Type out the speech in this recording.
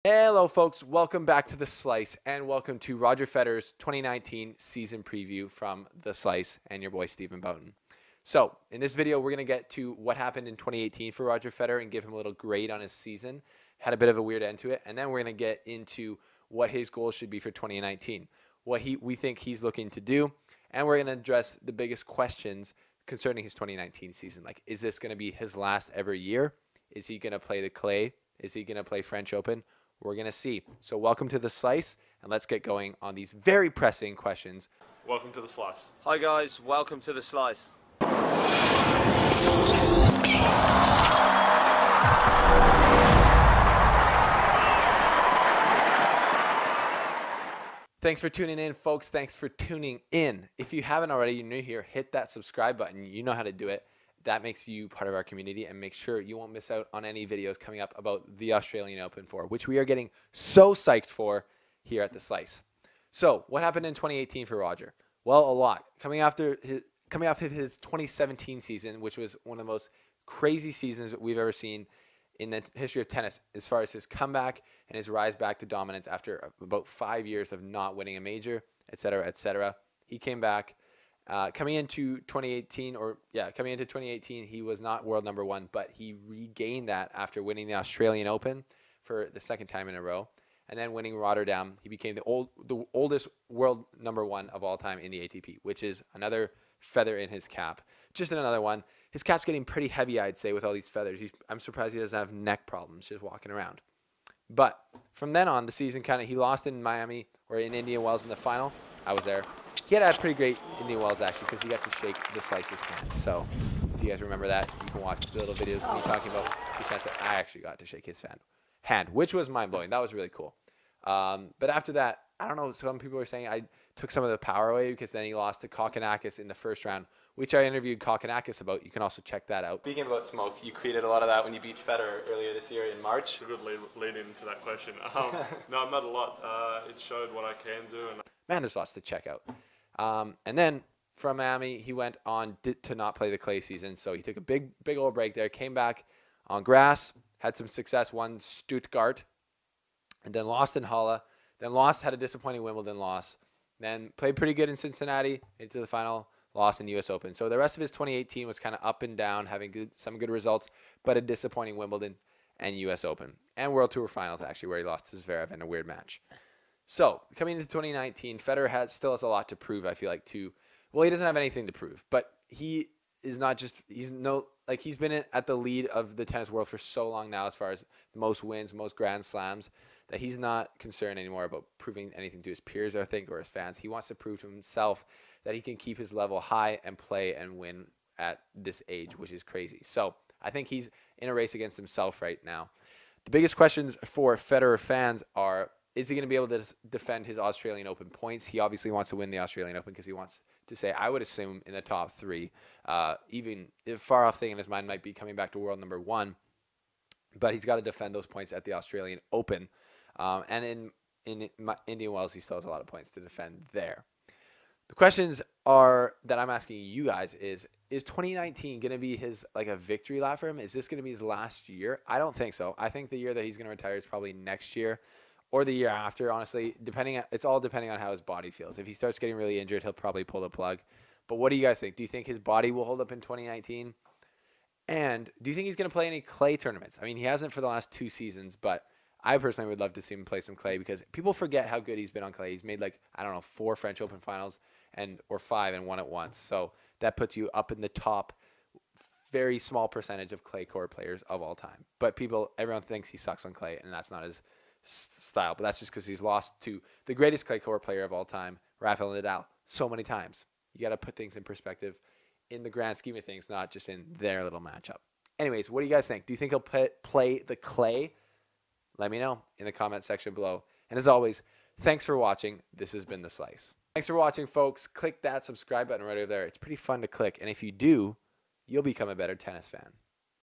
Hello folks, welcome back to The Slice and welcome to Roger Federer's 2019 season preview from The Slice and your boy Stephen Boughton. So in this video we're going to get to what happened in 2018 for Roger Federer and give him a little grade on his season. Had a bit of a weird end to it, and then we're going to get into what his goals should be for 2019, what we think he's looking to do, and we're going to address the biggest questions concerning his 2019 season. Like, is this going to be his last ever year? Is he going to play the clay? Is he going to play French Open? We're going to see. So welcome to The Slice, and let's get going on these very pressing questions. Welcome to The Slice. Hi guys, welcome to The Slice. Thanks for tuning in, folks. Thanks for tuning in. If you haven't already, you're new here, hit that subscribe button. You know how to do it. That makes you part of our community, and make sure you won't miss out on any videos coming up about the Australian Open for, which we are getting so psyched for here at The Slice. So what happened in 2018 for Roger? Well, a lot. Coming off of his 2017 season, which was one of the most crazy seasons that we've ever seen in the history of tennis, as far as his comeback and his rise back to dominance after about 5 years of not winning a major, etc., etc. He came back. Coming into 2018, he was not world number one, but he regained that after winning the Australian Open for the second time in a row, and then winning Rotterdam. He became the oldest world number one of all time in the ATP, which is another feather in his cap. Just another one. His cap's getting pretty heavy, I'd say, with all these feathers. I'm surprised he doesn't have neck problems just walking around. But from then on, the season he lost in Miami or in Indian Wells in the final. I was there. He had a pretty great Indian Wells, actually, because he got to shake The Slice's hand. So if you guys remember that, you can watch the little videos of me talking about the chance that I actually got to shake his hand, which was mind-blowing. That was really cool. But after that, I don't know, some people are saying I took some of the power away because then he lost to Kokkinakis in the first round, which I interviewed Kokkinakis about. You can also check that out. Speaking about smoke, you created a lot of that when you beat Federer earlier this year in March. It's a good lead into that question. No, not a lot. It showed what I can do. And man, there's lots to check out. And then from Miami, he went on to not play the clay season. So he took a big old break there, came back on grass, had some success, won Stuttgart, and then lost in Halle, then had a disappointing Wimbledon loss, then played pretty good in Cincinnati, into the final, lost in US Open. So the rest of his 2018 was kind of up and down, having some good results, but a disappointing Wimbledon and US Open. And World Tour Finals, actually, where he lost to Zverev in a weird match. So, coming into 2019, Federer still has a lot to prove, I feel like, too. Well, he doesn't have anything to prove, but he is not just, he's been at the lead of the tennis world for so long now as far as the most wins, most Grand Slams, that he's not concerned anymore about proving anything to his peers, I think, or his fans. He wants to prove to himself that he can keep his level high and play and win at this age, which is crazy. So, I think he's in a race against himself right now. The biggest questions for Federer fans are, is he going to be able to defend his Australian Open points? He obviously wants to win the Australian Open because he wants to say, I would assume, in the top three. Even a far off thing in his mind might be coming back to world number one. But he's got to defend those points at the Australian Open. And in Indian Wells, he still has a lot of points to defend there. The questions that I'm asking you guys is 2019 going to be his a victory lap for him? Is this going to be his last year? I don't think so. I think the year that he's going to retire is probably next year. Or the year after, honestly, it's all depending on how his body feels. If he starts getting really injured, he'll probably pull the plug. But what do you guys think? Do you think his body will hold up in 2019? And do you think he's going to play any clay tournaments? I mean, he hasn't for the last 2 seasons, but I personally would love to see him play some clay because people forget how good he's been on clay. He's made 4 French Open finals or 5 and won it once. So that puts you up in the top very small percentage of clay court players of all time. But everyone thinks he sucks on clay, and that's not his style, but that's just because he's lost to the greatest clay court player of all time, Rafael Nadal, so many times. You got to put things in perspective in the grand scheme of things, not just in their little matchup. Anyways, what do you guys think? Do you think he'll play the clay? Let me know in the comment section below. And as always, thanks for watching. This has been The Slice. Thanks for watching, folks. Click that subscribe button right over there. It's pretty fun to click, and if you do, you'll become a better tennis fan.